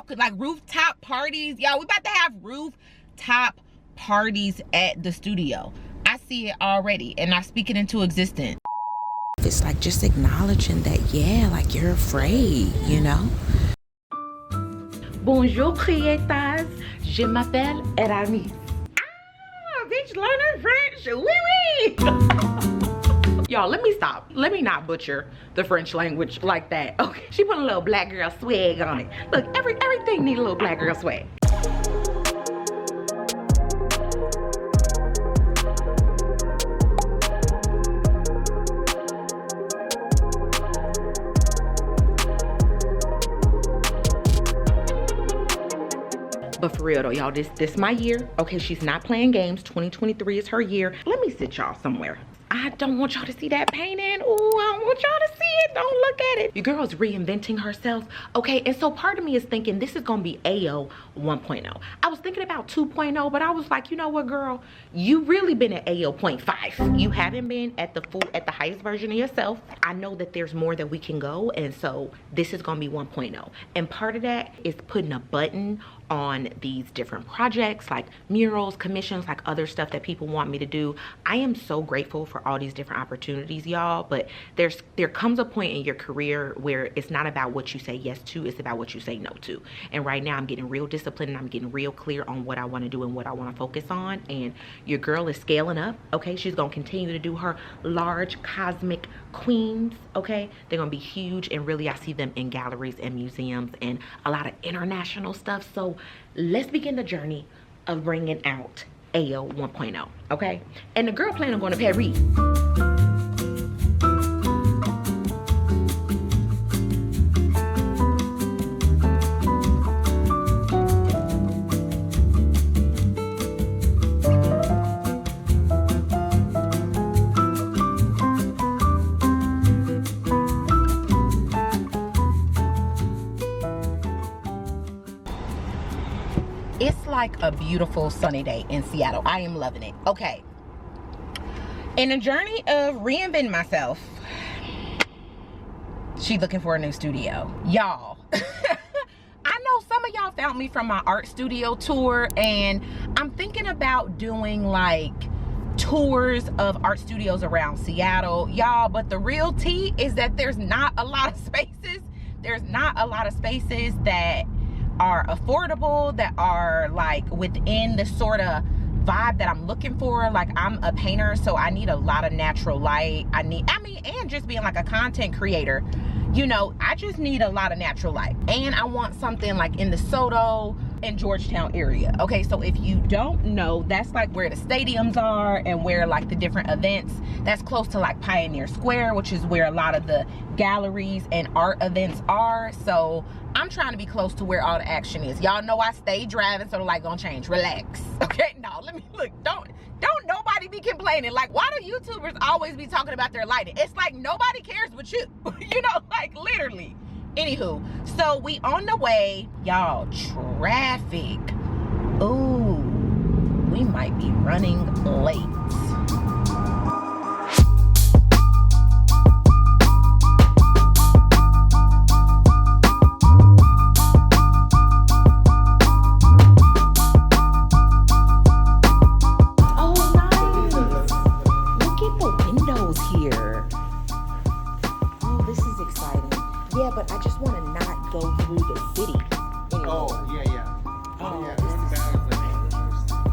could, like, rooftop parties. Y'all, we about to have rooftop parties at the studio. I see it already, and I speak it into existence. It's like just acknowledging that, yeah, like you're afraid, you know? Bonjour, créateurs. Je m'appelle Aramis. Ah, bitch, learning French. Oui, oui. Y'all, let me stop. Let me not butcher the French language like that. Okay, she put a little black girl swag on it. Look, everything need a little black girl swag. But for real though, y'all, this my year. Okay, she's not playing games. 2023 is her year. Let me sit y'all somewhere. I don't want y'all to see that painting. Ooh, I don't want y'all to see it. Don't look at it. Your girl's reinventing herself. Okay, and so part of me is thinking this is gonna be AO 1.0. I was thinking about 2.0, but I was like, you know what, girl? You really been at AO 0.5. You haven't been at the highest version of yourself. I know that there's more that we can go, and so this is gonna be 1.0. And part of that is putting a button on these different projects, like murals, commissions, like other stuff that people want me to do. I am so grateful for all these different opportunities, y'all, but there comes a point in your career where it's not about what you say yes to, it's about what you say no to. And right now I'm getting real disciplined and I'm getting real clear on what I want to do and what I want to focus on. And your girl is scaling up. Okay, she's gonna continue to do her large cosmic queens. Okay, they're gonna be huge, and really I see them in galleries and museums and a lot of international stuff. So let's begin the journey of bringing out AO 1.0, okay? And the girl plan on going to Paris. It's like a beautiful sunny day in Seattle. I am loving it. Okay. In the journey of reinventing myself, she's looking for a new studio. Y'all, I know some of y'all found me from my art studio tour, and I'm thinking about doing like tours of art studios around Seattle, y'all, but the real tea is that there's not a lot of spaces. There's not a lot of spaces that are affordable, that are like within the sort of vibe that I'm looking for. Like, I'm a painter, so I need a lot of natural light. And just being like a content creator, you know, I just need a lot of natural light. And I want something like in the Soto and Georgetown area. Okay, so if you don't know, that's like where the stadiums are and where like the different events, that's close to like Pioneer Square, which is where a lot of the galleries and art events are. So I'm trying to be close to where all the action is. Y'all know I stay driving, so the light gonna change. Relax. Okay, no, let me look. Don't nobody be complaining. Like, why do YouTubers always be talking about their lighting? It's like nobody cares but you. You know, like literally. Anywho, so we on the way. Y'all, traffic. Ooh, we might be running late. But I just want to not go through the city anymore. Oh, yeah. Oh, yeah.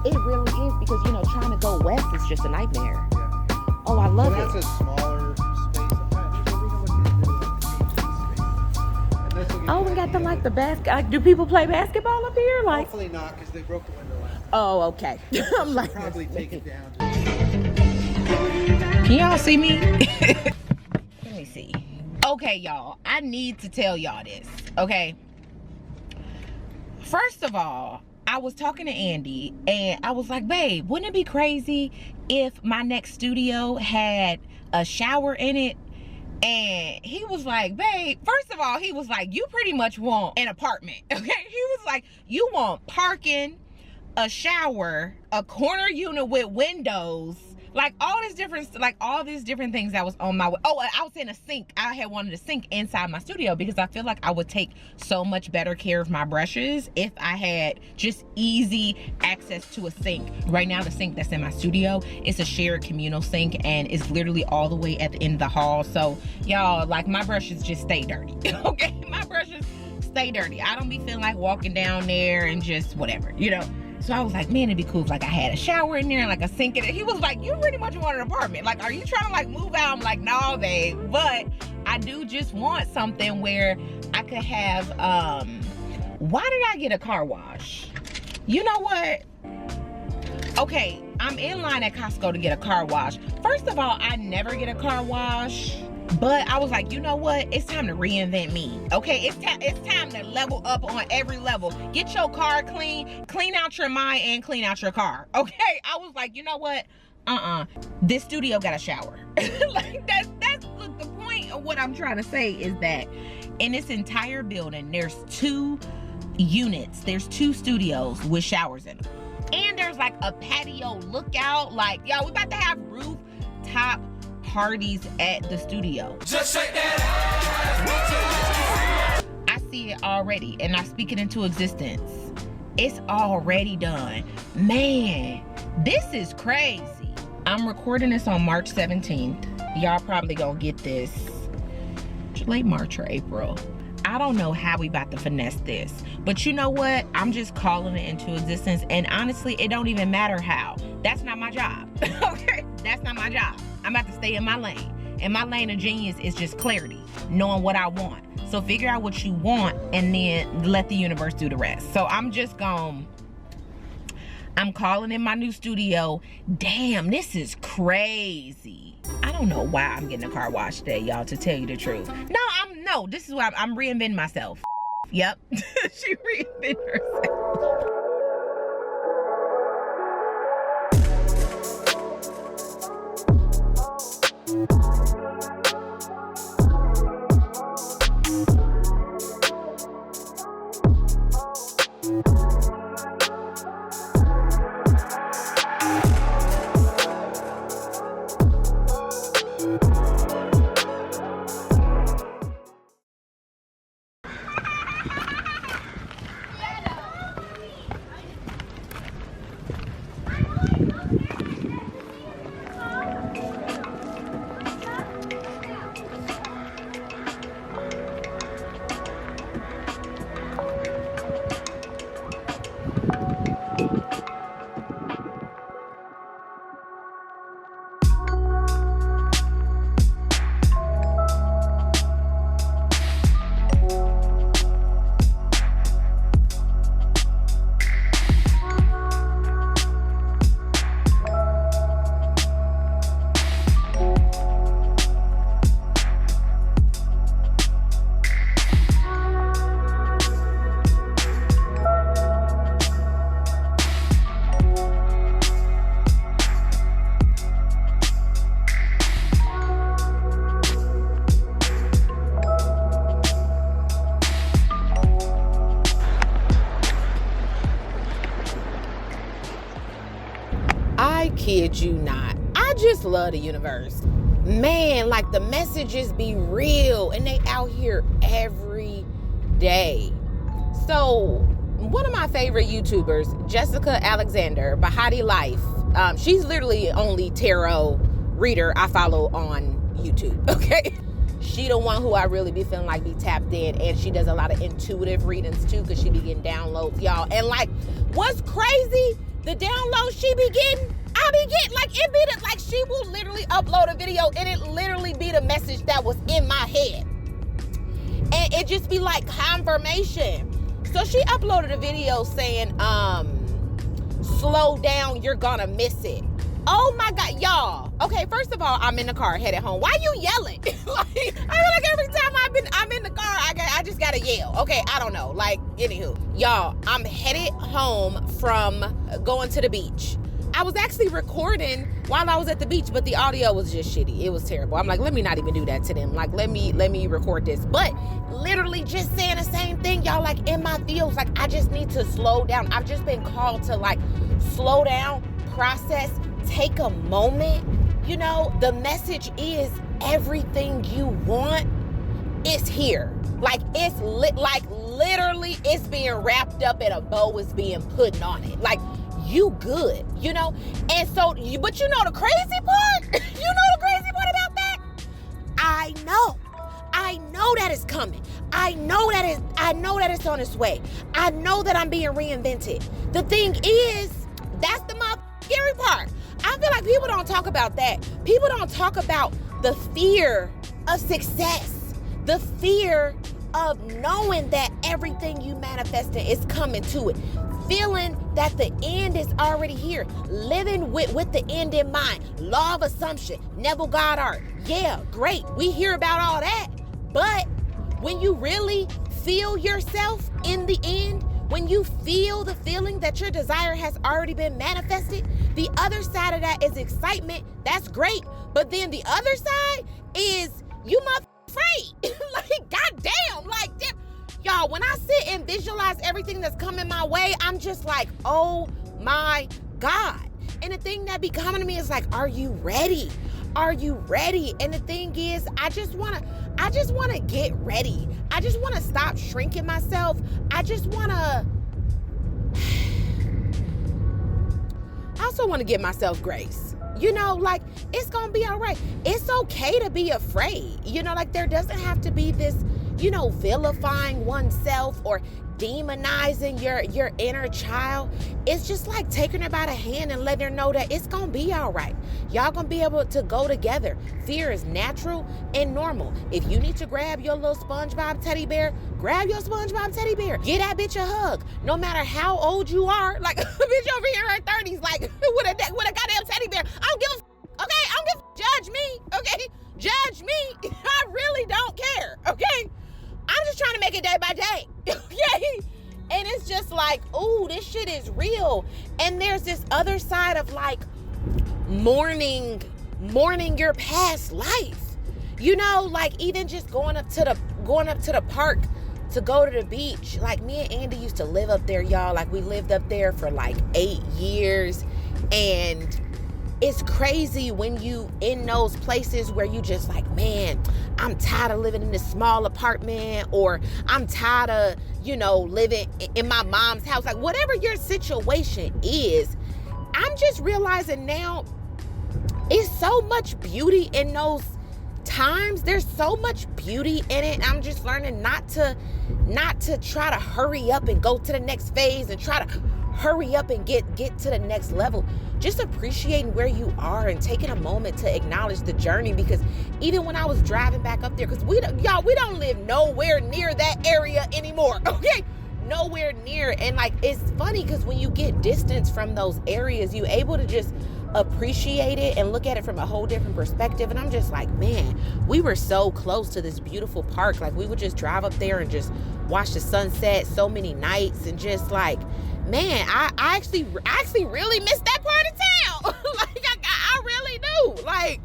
It really is, because, you know, trying to go west is just a nightmare. Yeah. Oh, I love that's it. That's a smaller space. Oh, we got the, like, the basket. Do people play basketball up here? Like, hopefully not, because they broke the window last. Oh, okay. I'm like, probably take it down. Can y'all see me? Let me see. Okay, y'all, I need to tell y'all this, okay? First of all, I was talking to Andy, and I was like, babe, wouldn't it be crazy if my next studio had a shower in it? And he was like, babe, first of all, he was like, you pretty much want an apartment, okay? He was like, you want parking, a shower, a corner unit with windows, Like all these different things that was on my way. Oh, I was in a sink. I had wanted a sink inside my studio because I feel like I would take so much better care of my brushes if I had just easy access to a sink. Right now, the sink that's in my studio, it's a shared communal sink and it's literally all the way at the end of the hall. So y'all, like my brushes just stay dirty, okay? My brushes stay dirty. I don't be feeling like walking down there and just whatever, you know? So I was like, man, it'd be cool if like I had a shower in there and like a sink in it. He was like, you pretty much want an apartment. Like, are you trying to like move out? I'm like, no, babe. But I do just want something where I could have, why did I get a car wash? You know what? Okay, I'm in line at Costco to get a car wash. First of all, I never get a car wash. But I was like, you know what? It's time to reinvent me. Okay, it's time to level up on every level. Get your car clean, clean out your mind, and clean out your car. Okay, I was like, you know what? This studio got a shower. Like that's the point of what I'm trying to say is that in this entire building, there's 2 units. There's 2 studios with showers in them, and there's like a patio lookout. Like, y'all, we about to have rooftop parties at the studio. Just shake that ass. I see it already, and I speak it into existence. It's already done. Man, this is crazy. I'm recording this on March 17th. Y'all probably gonna get this late March or April. I don't know how we about to finesse this, but you know what? I'm just calling it into existence, and honestly, it don't even matter how. That's not my job, okay? That's not my job. I'm about to stay in my lane, and my lane of genius is just clarity, knowing what I want. So figure out what you want, and then let the universe do the rest. So I'm calling in my new studio. Damn, this is crazy. I don't know why I'm getting a car wash today, y'all, to tell you the truth. No, this is why I'm reinventing myself. Yep, she reinvented herself. I kid you not. I just love the universe. Man, like the messages be real and they out here every day. So one of my favorite YouTubers, Jessica Alexander, Bahati Life, she's literally the only tarot reader I follow on YouTube, okay? She the one who I really be feeling like be tapped in, and she does a lot of intuitive readings too, because she be getting downloads, y'all. And like, what's crazy, the downloads she be getting, I be getting, like, it be like she will literally upload a video and it literally be the message that was in my head. And it just be like confirmation. So she uploaded a video saying, slow down, you're gonna miss it. Oh my God, y'all. Okay, first of all, I'm in the car headed home. Why you yelling? Like, I feel like every time I'm in the car, I just gotta yell. Okay, I don't know. Like, anywho, y'all, I'm headed home from going to the beach. I was actually recording while I was at the beach, but the audio was just shitty. It was terrible. I'm like, let me not even do that to them. Like, let me record this. But literally just saying the same thing, y'all, like in my feels, like I just need to slow down. I've just been called to like slow down, process, take a moment. You know, the message is everything you want is here. Like it's literally it's being wrapped up and a bow is being put on it. Like you good, you know? And so, but you know the crazy part? You know the crazy part about that? I know that it's coming. I know that it's on its way. I know that I'm being reinvented. The thing is, that's the scary part. I feel like people don't talk about that. People don't talk about the fear of success, the fear of knowing that everything you manifesting is coming to it, feeling that the end is already here, living with the end in mind, law of assumption, Neville Goddard. Yeah, great. We hear about all that. But when you really feel yourself in the end, when you feel the feeling that your desire has already been manifested, the other side of that is excitement. That's great. But then the other side is you afraid. Like, goddamn. Like, damn. Y'all, when I sit and visualize everything that's coming my way, I'm just like, oh my God. And the thing that be coming to me is like, are you ready? Are you ready? And the thing is, I just want to get ready. I just want to stop shrinking myself. I also want to give myself grace. You know, like, it's going to be all right. It's okay to be afraid. You know, like, there doesn't have to be this, you know, vilifying oneself or demonizing your inner child. It's just like taking her by the hand and letting her know that it's gonna be all right. Y'all gonna be able to go together. Fear is natural and normal. If you need to grab your little SpongeBob teddy bear, grab your SpongeBob teddy bear. Get that bitch a hug. No matter how old you are, like a bitch over here in her 30s, like with a goddamn teddy bear. I don't give a okay. I don't give a judge me. Okay, judge me. I really don't care. Okay. I'm just trying to make it day by day. Okay? And it's just like, ooh, this shit is real. And there's this other side of like mourning your past life. You know, like even just going up to the park to go to the beach. Like me and Andy used to live up there, y'all. Like we lived up there for like 8 years. And it's crazy when you in those places where you just like, man, I'm tired of living in this small apartment, or I'm tired of, you know, living in my mom's house. Like whatever your situation is, I'm just realizing now it's so much beauty in those times. There's so much beauty in it. I'm just learning not to try to hurry up and go to the next phase and try to hurry up and get to the next level. Just appreciating where you are and taking a moment to acknowledge the journey. Because even when I was driving back up there, because we don't live nowhere near that area anymore. Okay, nowhere near. And like it's funny because when you get distance from those areas, you're able to just appreciate it and look at it from a whole different perspective. And I'm just like, man, we were so close to this beautiful park. Like we would just drive up there and just watch the sunset so many nights, and just like, man, I actually really missed that part of town. Like I really do. Like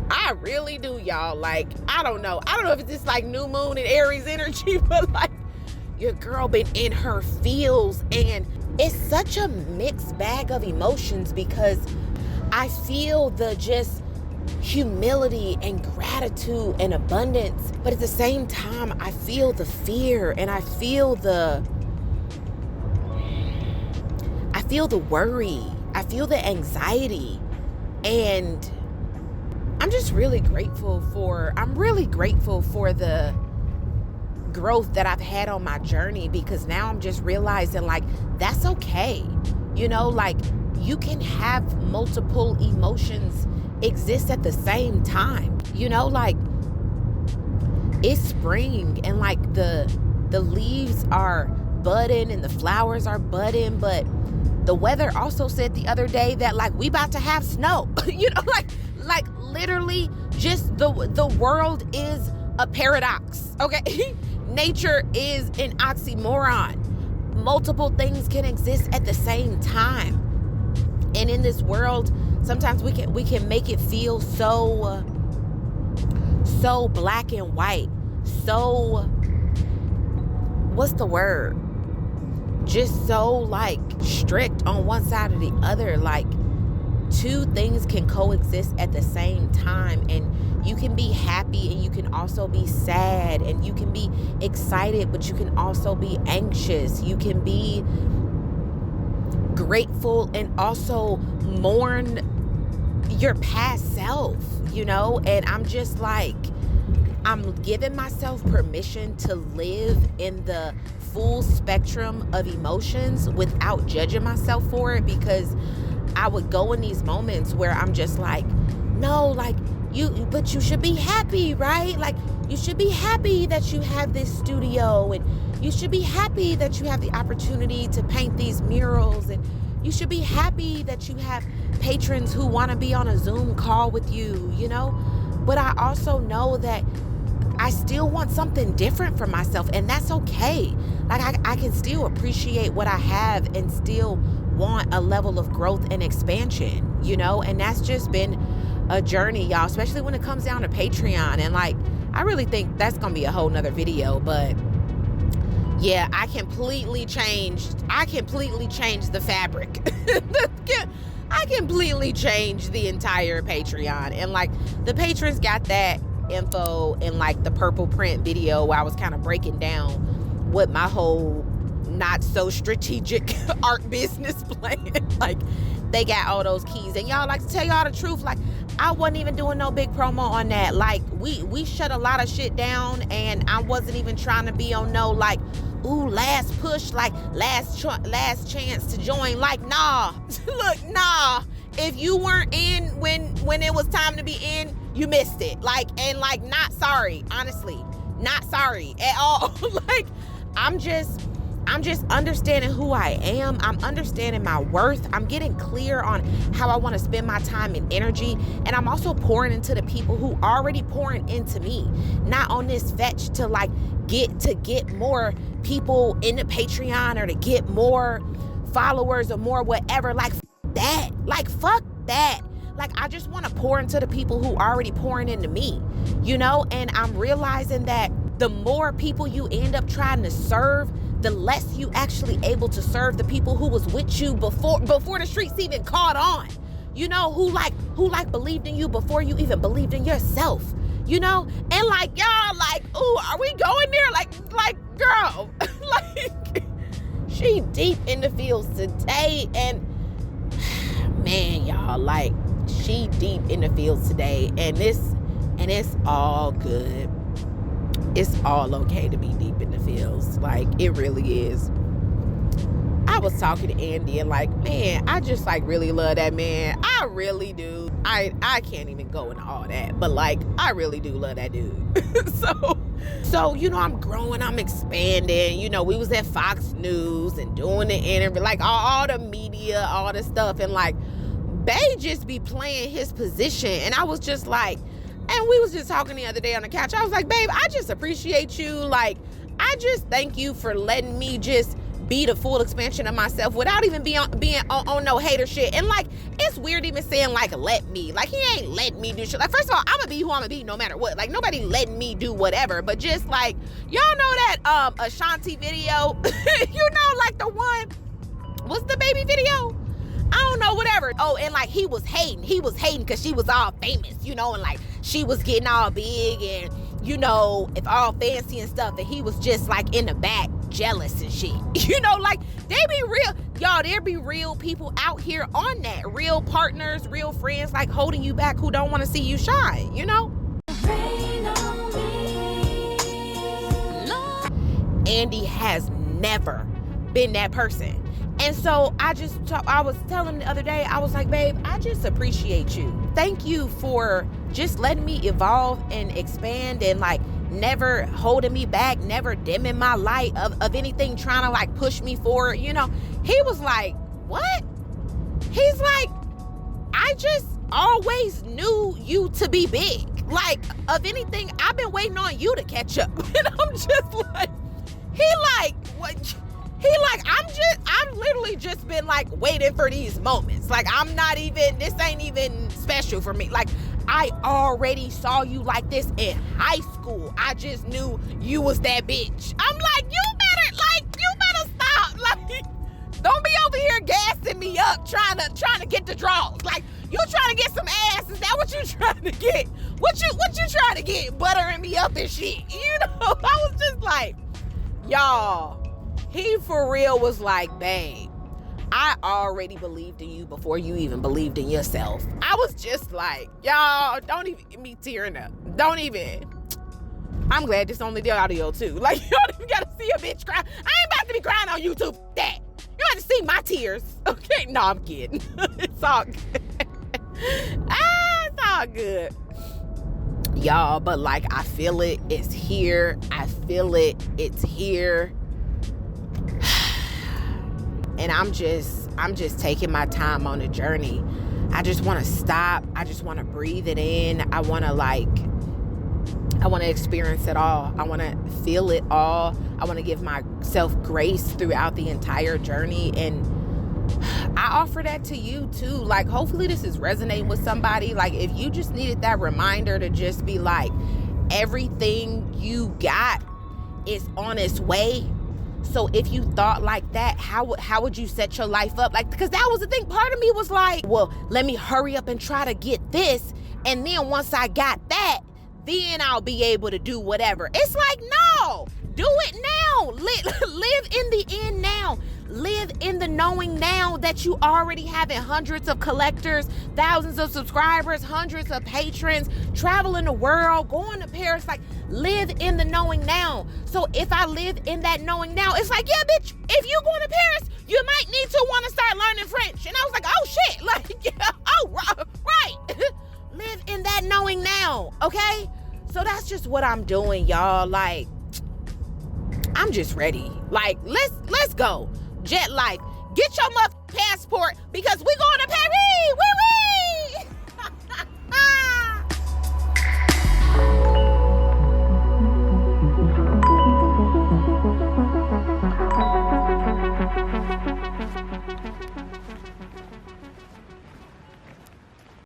I really do, y'all. Like I don't know if it's just like new moon and Aries energy, but like your girl been in her feels, and it's such a mixed bag of emotions because I feel the just humility and gratitude and abundance, but at the same time I feel the fear and I feel the worry, I feel the anxiety. And I'm really grateful for the growth that I've had on my journey, because now I'm just realizing like that's okay. You know, like you can have multiple emotions exist at the same time. You know, like it's spring and like the leaves are budding and the flowers are budding, but the weather also said the other day that like we about to have snow. You know, like literally just the world is a paradox. Okay. Nature is an oxymoron. Multiple things can exist at the same time. And in this world, sometimes we can make it feel so black and white. So what's the word? Just so like strict on one side or the other. Like two things can coexist at the same time, and you can be happy and you can also be sad, and you can be excited but you can also be anxious. You can be grateful and also mourn your past self, you know? And I'm just like, I'm giving myself permission to live in the full spectrum of emotions without judging myself for it, because I would go in these moments where I'm just like, no, like, but you should be happy, right? Like, you should be happy that you have this studio, and you should be happy that you have the opportunity to paint these murals, and you should be happy that you have patrons who want to be on a Zoom call with you, you know? But I also know that I still want something different for myself, and that's okay. Like, I can still appreciate what I have and still want a level of growth and expansion, you know? And that's just been a journey, y'all, especially when it comes down to Patreon. And like, I really think that's gonna be a whole nother video, but yeah, I completely changed the fabric. I completely changed the entire Patreon. And like, the patrons got that info in like the purple print video where I was kind of breaking down what my whole not so strategic art business plan. Like, they got all those keys. And y'all, like, to tell y'all the truth, like, I wasn't even doing no big promo on that. Like, we shut a lot of shit down, and I wasn't even trying to be on no like, ooh, last push, like last chance to join. Like, nah. Look, nah. If you weren't in when it was time to be in, you missed it. Like, and like, not sorry, honestly, not sorry at all. Like, I'm just understanding who I am. I'm understanding my worth. I'm getting clear on how I want to spend my time and energy. And I'm also pouring into the people who already pouring into me, not on this fetch to like get more people in the Patreon or to get more followers or more whatever. Like, that. Like, fuck that. Like, I just want to pour into the people who already pouring into me, you know? And I'm realizing that the more people you end up trying to serve, the less you actually able to serve the people who was with you before the streets even caught on, you know, who believed in you before you even believed in yourself, you know? And like, y'all, like, ooh, are we going there? Like, girl, like, she deep in the fields today. And man, y'all, like, she deep in the fields today, and it's all good. It's all okay to be deep in the fields. Like, it really is. I was talking to Andy and like, man, I just like really love that man. I really do. I can't even go into all that, but like, I really do love that dude. So, you know, I'm growing, I'm expanding. You know, we was at Fox News and doing the interview, like all the media, all the stuff. And like, Bay just be playing his position. And I was just like, and we was just talking the other day on the couch. I was like, babe, I just appreciate you. Like, I just thank you for letting me just be the full expansion of myself without even being on no hater shit. And like, it's weird even saying like, let me. Like, he ain't letting me do shit. Like, first of all, I'm gonna be who I'm gonna be no matter what. Like, nobody letting me do whatever. But just like, y'all know that Ashanti video? You know, like the one, what's the baby video? I don't know, whatever. Oh, and like, he was hating because she was all famous, you know, and like, she was getting all big and, you know, if all fancy and stuff, and he was just like in the back jealous and shit. You know, like, they be real, y'all, there be real people out here on that, real partners, real friends, like holding you back, who don't want to see you shine, you know? Andy has never been that person. And so I was telling him the other day, I was like, babe, I just appreciate you. Thank you for just letting me evolve and expand and like never holding me back, never dimming my light of anything trying to like push me forward. You know, he was like, what? He's like, I just always knew you to be big. Like, of anything, I've been waiting on you to catch up. And I'm just like, he like, what? He like, I've literally just been like waiting for these moments. Like, this ain't even special for me. Like, I already saw you like this in high school. I just knew you was that bitch. I'm like, you better stop. Like, don't be over here gassing me up trying to get the draws. Like, You trying to get some ass? Is that what you trying to get? What you trying to get? Buttering me up and shit. You know, I was just like, y'all, he for real was like, babe, I already believed in you before you even believed in yourself. I was just like, y'all, don't even get me tearing up. Don't even. I'm glad this only the audio too. Like, you don't even gotta see a bitch cry. I ain't about to be crying on YouTube. That. You about to see my tears. Okay? No, I'm kidding. It's all good. It's all good. Y'all, but like, I feel it. It's here. I feel it. It's here. And I'm just taking my time on the journey. I just want to stop. I just want to breathe it in. I want to experience it all. I want to feel it all. I want to give myself grace throughout the entire journey. And I offer that to you too. Like, hopefully this is resonating with somebody. Like, if you just needed that reminder to just be like, everything you got is on its way. So if you thought like that, how would you set your life up? Like, because that was the thing. Part of me was like, well, let me hurry up and try to get this. And then once I got that, then I'll be able to do whatever. It's like, no, do it now. Live in the end now. Live in the knowing now that you already having hundreds of collectors, thousands of subscribers, hundreds of patrons, traveling the world, going to Paris. Like, live in the knowing now. So if I live in that knowing now, it's like, yeah, bitch, if you going to Paris, you might need to want to start learning French. And I was like, oh shit, like, yeah, oh, right. Live in that knowing now, okay? So that's just what I'm doing, y'all. Like, I'm just ready. Like, let's go. Jet life. Get your passport because we going to Paris. Woo woo.